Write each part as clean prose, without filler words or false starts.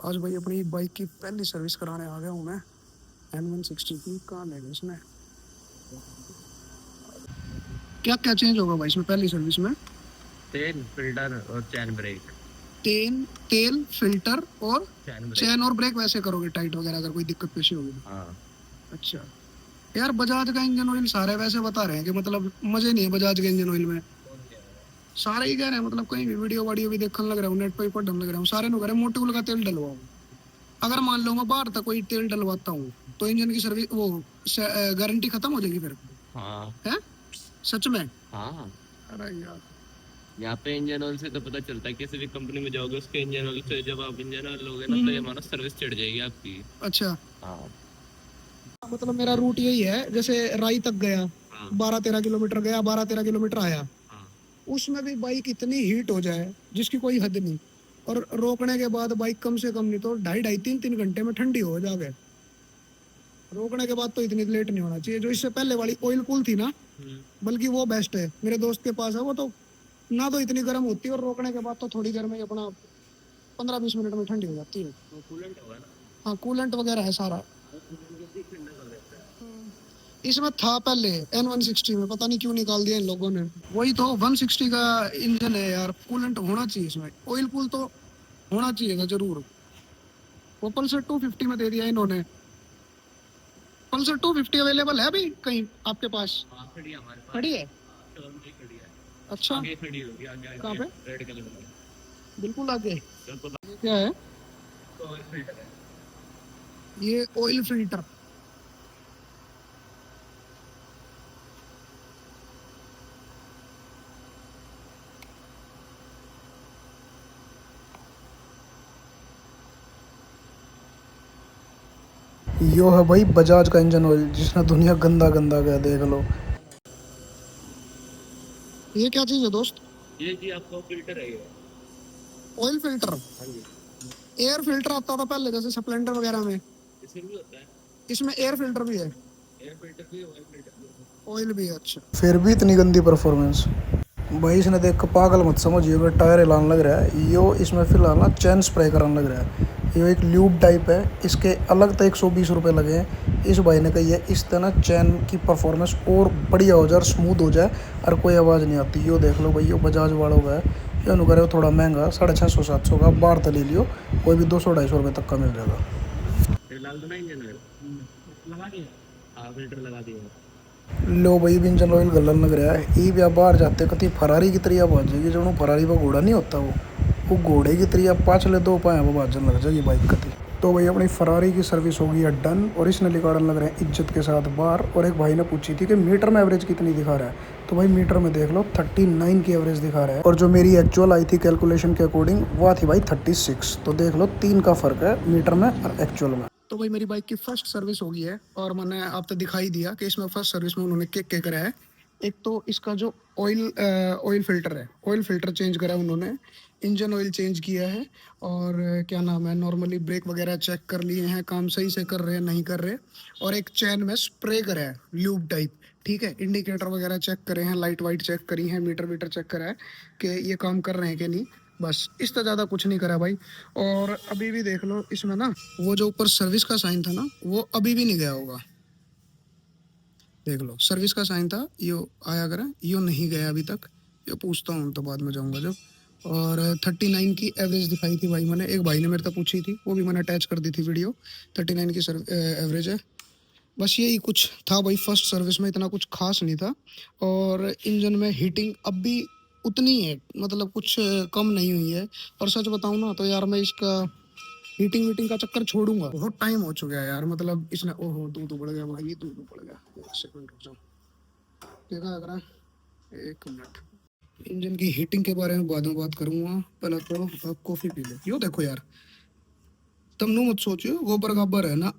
आज भाई अपनी बाइक की पहली सर्विस कराने आ गया हूँ मैं। N160 की कहाँ लेंगे इसमें, क्या क्या चेंज होगा भाई इसमें पहली सर्विस में? तेल, फिल्टर और चैन ब्रेक। तेल तेल फिल्टर और चैन ब्रेक। चैन और ब्रेक वैसे करोगे टाइट वगैरह अगर कोई दिक्कत पेशी होगी? हाँ। अच्छा यार, बजाज का इंजन ऑयल सारे वैसे बता रहे हैं कि मतलब मजे नहीं है बजाज के इंजन ऑयल में। सारे ही कह रहे हैं, मतलब कहीं भी वीडियो वाडियो भी देखने लग रहा हूँ, नेट पर पढ़ने लग रहा हूँ, सारे लोग कह रहे हैं मोटूल का तेल डलवाओ। अगर मान लो मैं बाहर तक कोई तेल डलवाता हूँ तो इंजन की सर्विस वो गारंटी खत्म हो जाएगी फिर? हाँ। है सच में? हाँ, अरे यार। यहाँ पे इंजन ऑयल से तो पता चलता है। किसी भी कंपनी में जाओगे उसके इंजन ऑयल से जब आप इंजन ऑयल लोगे ना तो ये मानो सर्विस चढ़ जाएगी आपकी। अच्छा, हाँ। मतलब मेरा रूट यही है, जैसे राई तक गया, हाँ। 12-13 किलोमीटर गया, 12-13 किलोमीटर आया, हाँ। उसमें भी बाइक इतनी हीट हो जाए जिसकी कोई हद नहीं, और रोकने के बाद बाइक कम से कम नहीं तो 2.5-2.5-3 घंटे में ठंडी हो जावे। रोकने के बाद तो इतनी लेट नहीं होना चाहिए। जो इससे पहले वाली ऑयल कूल थी ना, बल्कि वो बेस्ट है, मेरे दोस्त के पास है वो, तो ना तो इतनी गर्म होती है और रोकने के बाद तो थोड़ी देर में ही अपना 15-20 मिनट में ठंडी हो जाती है। तो कूलेंट होगा ना। हाँ, कूलेंट वगैरह है सारा। वो कूलेंट जल्दी ठंडा कर देता है। इसमें था पहले N160 में, पता नहीं क्यों निकाल दिया इन लोगों ने। वही तो 160 का इंजन है यार, कूलेंट होना चाहिए इसमें, ऑयल कूल तो होना चाहिए था जरूर। वो पल्सर 250 में दे दिया इन्होंने। पल्सर 250 अवेलेबल है अभी कहीं आपके पास? हाँ, खड़ी है हमारे पास। खड़ी है? शोरूम में खड़ी है। अच्छा, आगे खड़ी होगी, आगे कहाँ आगे पे? रेड कलर में। बिल्कुल आगे। बिल्कुल। ये क्या है? तो ऑयल फिल्टर है। ये ऑयल फिल्टर। यो है भाई बजाज का इंजन ऑयल जिसने दुनिया गंदा गंदा गया, देख लो। ये क्या चीज है दोस्त? ये जी आपका फिल्टर है ये। Oil filter? हाँ जी। एयर फिल्टर आता था पहले जैसे स्प्लेंडर वगैरह में, इसमें भी होता है। इसमें एयर फिल्टर भी है? एयर फिल्टर भी, ऑयल फिल्टर भी। ऑयल भी है, अच्छा। फिर भी इतनी गंदी परफॉर्मेंस। भाई इसने देख कर पागल मत समझिए, टायर हिलाने लग रहा है यो, इसमें फिलहाल ना चैन स्प्रे कराने लग रहा है। ये एक ल्यूब टाइप है, इसके अलग तो 120 रुपये लगे हैं। इस भाई ने कही है इस तरह चैन की परफॉर्मेंस और बढ़िया हो जाए और स्मूथ हो जाए और कोई आवाज़ नहीं आती। यो देख लो भाई, यो बजाज वालों का है। यो नु करे थोड़ा महंगा, 650-700 का, बाहर तो ले लियो कोई भी 200-250 रुपये तक का मिल जाएगा। फिलहाल तो ना इंजन ऑयल लगा दिया। हाँ, फिल्टर लगा दिया। लो भाई इंजन ऑयल गलन लग रहा है। ई भी आप बाहर जाते कति फरारी की तरह आवाज जाएगी, जो फरारी का घोड़ा नहीं होता वो घोड़े की तरह पाछले दो पाए वो बाजन लग जाएगी बाइक कति। तो भाई अपनी फरारी की सर्विस हो गई डन, और इसने निकालने लग रहे हैं इज्जत के साथ बाहर। और एक भाई ने पूछी थी कि मीटर में एवरेज कितनी दिखा रहा है, तो भाई मीटर में देख लो 39 की एवरेज दिखा रहा है, और जो मेरी एक्चुअल आई थी कैलकुलेशन के अकॉर्डिंग वो थी भाई 36। तो देख लो 3 का फर्क है मीटर में और एक्चुअल में। तो भाई मेरी बाइक की फर्स्ट सर्विस हो गई है, और मैंने आप तो दिखाई दिया कि इसमें फर्स्ट सर्विस में उन्होंने क्या क्या करा है। एक तो इसका जो ऑयल फिल्टर है, ऑयल फिल्टर चेंज करा है उन्होंने, इंजन ऑयल चेंज किया है, और क्या नाम है, नॉर्मली ब्रेक वगैरह चेक कर लिए हैं, काम सही से कर रहे हैं नहीं कर रहे, और एक चैन में स्प्रे करा है ल्यूब टाइप। ठीक है, इंडिकेटर वगैरह चेक करे हैं, लाइट वाइट चेक करी है, मीटर वीटर चेक करा है कि ये काम कर रहे हैं कि नहीं। बस इस तो ज़्यादा कुछ नहीं करा भाई। और अभी भी देख लो इसमें ना, वो जो ऊपर सर्विस का साइन था ना वो अभी भी नहीं गया होगा। देख लो सर्विस का साइन था, यो आया करा, यो नहीं गया अभी तक। यो पूछता हूँ तो बाद में जाऊँगा जब। और 39 की एवरेज दिखाई थी भाई मैंने, एक भाई ने मेरे से पूछी थी, वो भी मैंने अटैच कर दी थी वीडियो। 39 की एवरेज है। बस यही कुछ था भाई, फर्स्ट सर्विस में इतना कुछ खास नहीं था। और इंजन में हीटिंग अब भी उतनी है, मतलब कुछ कम नहीं हुई है। और सच बताऊं ना तो यार मैं इसका हीटिंग वीटिंग का चक्कर छोड़ूंगा, बहुत टाइम हो चुका है यार। मतलब इसने, ओहो दूध उबड़ गया भाई, दूध उबड़ गया। एक सेकंड रुक जाओ, देखा अगर, एक मिनट। इंजन की हीटिंग के बारे में बाद में बात करूंगा, पहले तो आप कॉफी पी लो। यो देखो यार, तुम नु मत सोचो गोबर गाबर है ना।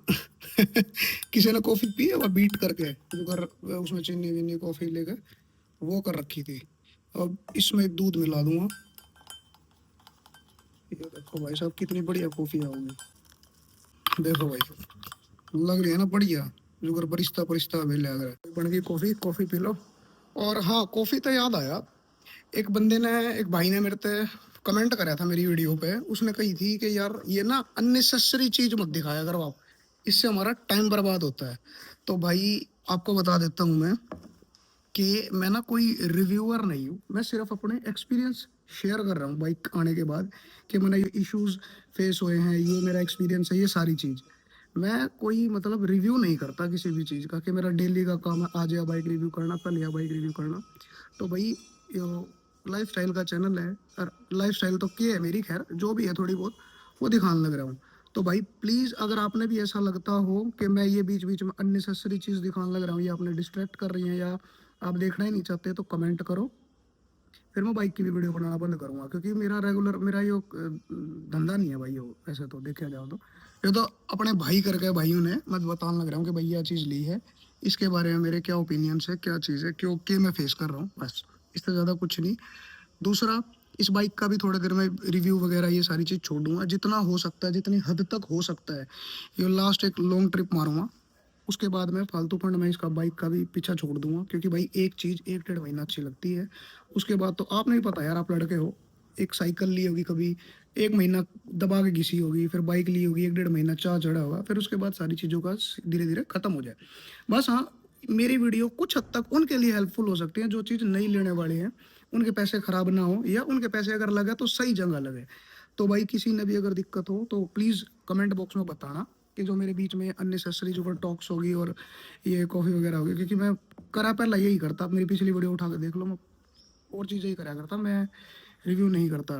किसी ने कॉफी पी है वो बीट करके, जो कर उसमें चीनी वीनी कॉफी लेकर वो कर रखी थी। अब इसमें दूध मिला दूंगा। ये देखो भाई साहब कितनी बढ़िया कॉफी आओगी, देखो भाई, लग रही है ना बढ़िया, जो कर बरिस्ता बरिस्ता मिले अगर बन गई कॉफी। Coffee P low. और हाँ, कॉफी तो याद आया, एक बंदे ने, एक भाई ने मेरे से कमेंट करा था मेरी वीडियो पे, उसने कही थी कि यार ये ना अननेसेसरी चीज मत दिखाया करो आप, इससे हमारा टाइम बर्बाद होता है। तो भाई आपको बता देता हूँ मैं कि मैं ना कोई रिव्यूअर नहीं हूँ, मैं सिर्फ अपने एक्सपीरियंस शेयर कर रहा हूँ बाइक आने के बाद, कि मैंने ये इश्यूज फेस हुए हैं, ये मेरा एक्सपीरियंस है, ये सारी चीज़। मैं कोई मतलब रिव्यू नहीं करता किसी भी चीज़ का कि मेरा डेली का काम है आज या बाइक रिव्यू करना, कल या बाइक रिव्यू करना। तो भाई लाइफ स्टाइल का चैनल है, और लाइफ स्टाइल तो क्या है मेरी, खैर जो भी है थोड़ी बहुत वो दिखाने लग रहा हूँ। तो भाई प्लीज़ अगर आपने भी ऐसा लगता हो कि मैं ये बीच बीच में अननेसेसरी चीज़ दिखाने लग रहा हूँ या आपने डिस्ट्रैक्ट कर रही हैं या आप देखना ही नहीं चाहते, तो कमेंट करो, फिर मैं बाइक की भी वीडियो बनाना बंद करूँगा। क्योंकि मेरा रेगुलर मेरा ये धंधा नहीं है भाई, वो ऐसे तो देखा जाओ तो ये तो अपने भाई करके भाइयों ने मैं बताने लग रहा हूँ कि भाई यह चीज़ ली है, इसके बारे में मेरे क्या ओपिनियंस है, क्या चीज़ है, क्यों क्या मैं फेस कर रहा हूँ, बस इससे ज़्यादा कुछ नहीं। दूसरा, इस बाइक का भी थोड़ी देर में रिव्यू वगैरह ये सारी चीज़ छोड़ दूंगा, जितना हो सकता है, जितनी हद तक हो सकता है। ये लास्ट एक लॉन्ग ट्रिप मारूंगा, उसके बाद मैं फालतू फंड में इसका बाइक का भी पीछा छोड़ दूंगा। क्योंकि भाई एक चीज़ 1 डेढ़ महीना अच्छी लगती है, उसके बाद तो आपने भी पता यार, आप लड़के हो, एक साइकिल ली होगी कभी 1 महीना दबा के घिसी होगी, फिर बाइक ली होगी 1 डेढ़ महीना चाह चढ़ा होगा, फिर उसके बाद सारी चीज़ों का धीरे धीरे खत्म हो जाए। बस हाँ, मेरी वीडियो कुछ हद तक उनके लिए हेल्पफुल हो सकती है जो चीज़ नहीं लेने वाले हैं, उनके पैसे खराब ना हो, या उनके पैसे अगर लगे तो सही जगह लगे। तो भाई किसी ने भी अगर दिक्कत हो तो प्लीज़ कमेंट बॉक्स में बताना कि जो मेरे बीच में अननेसेसरी जो टॉक्स होगी और ये कॉफ़ी वगैरह होगी। क्योंकि मैं करा पहला यही करता, मेरी पिछली वीडियो उठा के देख लो, मैं और चीज़ें ही करा करता, मैं रिव्यू नहीं करता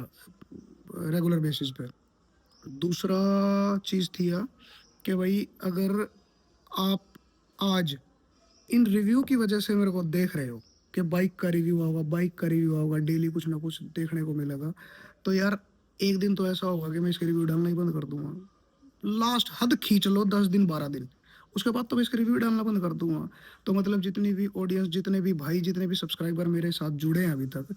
रेगुलर बेसिस पे। दूसरा चीज़ थी यह कि भाई अगर आप आज इन रिव्यू की वजह से मेरे को देख रहे हो कि बाइक का रिव्यू होगा, बाइक का रिव्यू होगा, डेली कुछ ना कुछ देखने को मिलेगा, तो यार एक दिन तो ऐसा होगा कि मैं इसके रिव्यू डालना ही बंद कर दूंगा। लास्ट हद खींच लो 10 दिन 12 दिन, उसके बाद तो मैं इसके रिव्यू डालना बंद कर दूंगा। तो मतलब जितनी भी ऑडियंस, जितने भी भाई, जितने भी सब्सक्राइबर मेरे साथ जुड़े हैं अभी तक,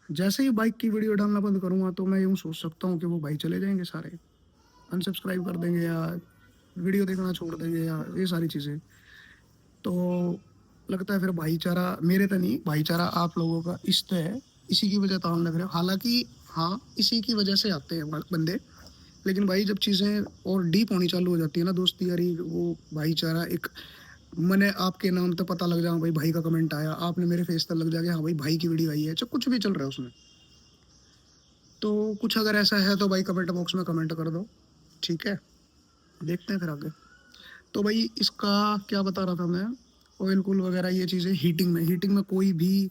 जैसे ही बाइक की वीडियो डालना बंद करूंगा तो मैं यूँ सोच सकता हूँ कि वो भाई चले जाएंगे सारे, अनसब्सक्राइब कर देंगे या वीडियो देखना छोड़ देंगे या ये सारी चीज़ें। तो लगता है फिर भाईचारा मेरे तो नहीं, भाईचारा आप लोगों का इस तो है, इसी की वजह तो हम लग रहे हो। हालांकि हाँ, इसी की वजह से आते हैं बंदे, लेकिन भाई जब चीज़ें और डीप होनी चालू हो जाती है ना, दोस्ती यारी, वो भाईचारा एक, मैंने आपके नाम तो पता लग जाऊँ भाई, भाई का कमेंट आया, आपने मेरे फेस तक लग जाएगा हाँ भाई भाई की वीडियो आई है, चाहे कुछ भी चल रहा है उसमें। तो कुछ अगर ऐसा है तो भाई कमेंट बॉक्स में कमेंट कर दो, ठीक है, देखते हैं फिर आगे। तो भाई इसका क्या बता रहा था मैं, ऑयल कूल वगैरह ये चीज़ें, हीटिंग में कोई भी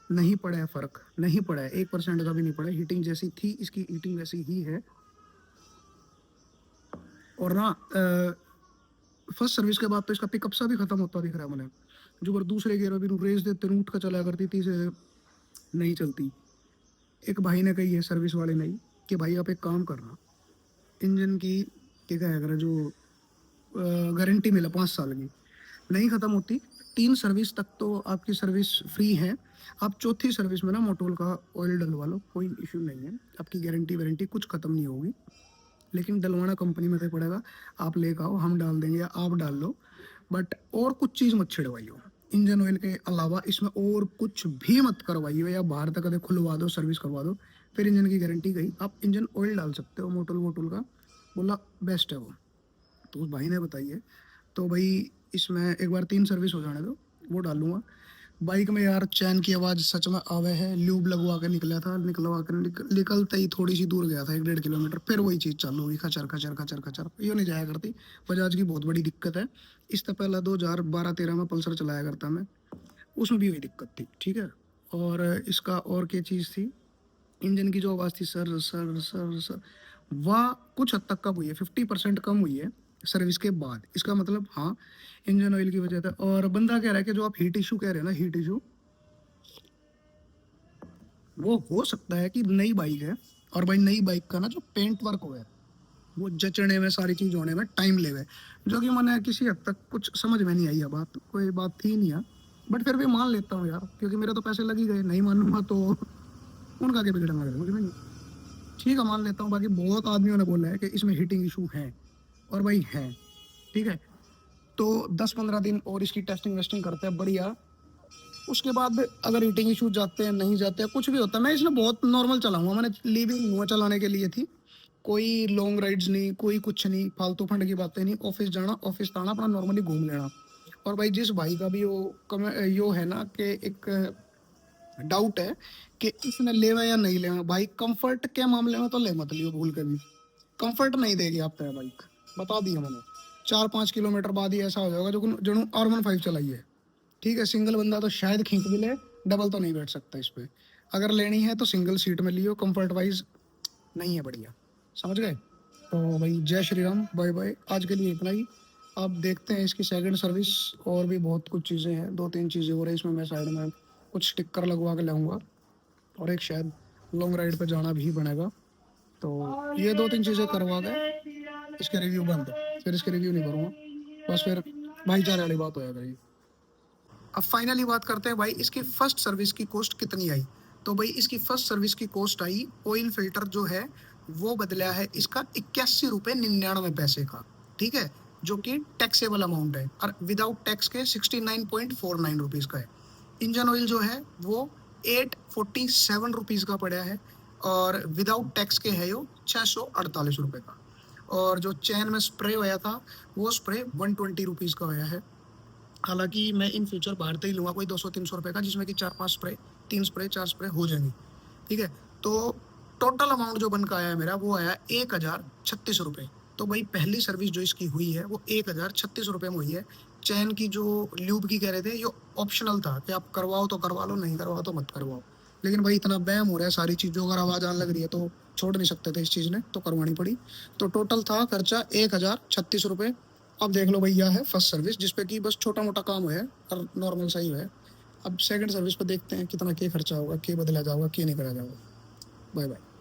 नहीं पड़ा है, फ़र्क नहीं पड़ा है, 1% का भी नहीं पड़ा है। हीटिंग जैसी थी इसकी हीटिंग वैसी ही है। और ना फर्स्ट सर्विस के बाद तो इसका पिकअप सा भी खत्म होता दिख रहा है मुझे, जो अगर दूसरे गियर अभी रेस देते उठ कर चलाया करती थी, से नहीं चलती। एक भाई ने कही है, सर्विस वाले नहीं, कि भाई आप एक काम करना, इंजन की क्या कहा अगर जो गारंटी मिला 5 साल की, नहीं ख़त्म होती, 3 सर्विस तक तो आपकी सर्विस फ्री है। आप चौथी सर्विस में ना मोटोल का ऑयल डलवा लो, कोई इशू नहीं है, आपकी गारंटी वारंटी कुछ ख़त्म नहीं होगी। लेकिन डलवाना कंपनी में से पड़ेगा, आप लेकर आओ, हम डाल देंगे या आप डाल लो, बट और कुछ चीज़ मत छिड़वाइयो। इंजन ऑयल के अलावा इसमें और कुछ भी मत करवाइयो, या बाहर तक कदे खुलवा दो, सर्विस करवा दो, फिर इंजन की गारंटी गई। आप इंजन ऑयल डाल सकते हो, मोटोल वोटोल का, बोला बेस्ट है वो, तो उस भाई ने बताइए। तो भाई इसमें एक बार 3 सर्विस हो जाने दो, वो डालूंगा। बाइक में यार चैन की आवाज़ सच में आवे है, ल्यूब लगवा के निकला था, निकलते ही थोड़ी सी दूर गया था 1 डेढ़ किलोमीटर, फिर वही चीज़ चालू हुई, खचर खचर खचर खचर, ये नहीं जाया करती। बजाज की बहुत बड़ी दिक्कत है। इससे पहले 2012-13 में पल्सर चलाया करता मैं, उसमें भी वही दिक्कत थी, ठीक है। और इसका और क्या चीज़ थी, इंजन की जो आवाज़ थी सर सर सर सर, वह कुछ हद तक कम हुई है, 50% कम हुई है सर्विस के बाद। इसका मतलब हाँ, इंजन ऑयल की वजह से। और बंदा कह रहा है कि जो आप हीट इशू कह रहे हैं ना, हीट इशू, वो हो सकता है कि नई बाइक है, और भाई नई बाइक का ना जो पेंट वर्क हुआ है वो जचने में, सारी चीज़ होने में टाइम ले गए, जो कि मैंने किसी हद तक कुछ समझ में नहीं आई है, बात कोई बात थी नहीं यार, बट फिर भी मान लेता हूँ यार, क्योंकि मेरे तो पैसे लग ही गए, नहीं मानूंगा तो उनका क्या बिगड़ना है, मुझे नहीं। ठीक है, मान लेता हूँ। बाकी बहुत आदमियों ने बोला है कि इसमें हीटिंग इशू है, और भाई है, ठीक है। तो 10-15 दिन और इसकी टेस्टिंग वेस्टिंग करते हैं बढ़िया, उसके बाद अगर हीटिंग इशू जाते हैं नहीं जाते हैं कुछ भी होता है, मैं इसमें बहुत नॉर्मल चलाऊंगा। मैंने लिविंग हुआ चलाने के लिए थी, कोई लॉन्ग राइड्स नहीं, कोई कुछ नहीं, फालतू फंड की बातें नहीं। ऑफिस जाना ऑफिस आना, अपना नॉर्मली घूम लेना। और भाई जिस भाई का भी यो है ना कि एक डाउट है कि इसने लेवा या नहीं लेवा, भाई कंफर्ट के मामले में तो ले मत लियो भूल के भी। कंफर्ट नहीं देगी आपको ये बाइक, बता दिया मैंने। 4-5 किलोमीटर बाद ही ऐसा हो जाएगा जो जो R15 चलाई है। ठीक है, सिंगल बंदा तो शायद खींच भी ले, डबल तो नहीं बैठ सकता इस पे। अगर लेनी है तो सिंगल सीट में लियो, कंफर्ट वाइज नहीं है बढ़िया, समझ गए। तो भाई जय श्री राम, बाय बाय, आज के लिए इतना ही। अब देखते हैं इसकी सेकंड सर्विस, और भी बहुत कुछ चीज़ें हैं, 2-3 चीज़ें हो रही इसमें। मैं साइड में कुछ स्टिकर लगवा के लाऊंगा, और एक शायद लॉन्ग राइड पे जाना भी बनेगा। तो ये 2-3 चीज़ें करवा के इसके रिव्यू बंद, फिर इसके रिव्यू नहीं करूँगा, बस फिर भाईचारे वाली बात हो जाएगा ये। अब फाइनली बात करते हैं भाई इसकी फर्स्ट सर्विस की कॉस्ट कितनी आई। तो भाई इसकी फर्स्ट सर्विस की कॉस्ट आई, ऑयल फिल्टर जो है वो बदला है इसका 81 रुपये 99 पैसे का। ठीक है, जो कि टैक्सेबल अमाउंट है, और विदाउट टैक्स के 69.49 रुपीज़ का है। इंजन ऑयल जो है वो 847 रुपीज़ का पड़ा है, और विदाउट टैक्स के है यो 648 रुपये का। और जो चैन में स्प्रे होया था वो स्प्रे 120 रुपीज़ का होया है। हालांकि मैं इन फ्यूचर बाहर से ही लूँगा कोई 200-300 रुपये का, जिसमें कि 4-5 स्प्रे, 3 स्प्रे 4 स्प्रे हो जाएंगी। ठीक है, तो टोटल अमाउंट जो बन का आया है मेरा वो आया 1036 रुपये। तो भाई पहली सर्विस जो इसकी हुई है वो 1036 रुपये में हुई है। चैन की जो ल्यूब की कह रहे थे, ये ऑप्शनल था कि आप करवाओ तो करवा लो, नहीं करवाओ तो मत करवाओ। लेकिन भाई इतना बैम हो रहा है सारी चीज़ों, अगर आवाज़ आने लग रही है तो छोड़ नहीं सकते थे इस चीज़ ने, तो करवानी पड़ी। तो टोटल था खर्चा 1036 रुपये। अब देख लो भैया है फर्स्ट सर्विस, जिसपे कि बस छोटा मोटा काम है और नॉर्मल सही है। अब सेकंड सर्विस पे देखते हैं कितना क्या खर्चा होगा, क्या बदला जाएगा, क्या नहीं करा जाएगा। Bye bye.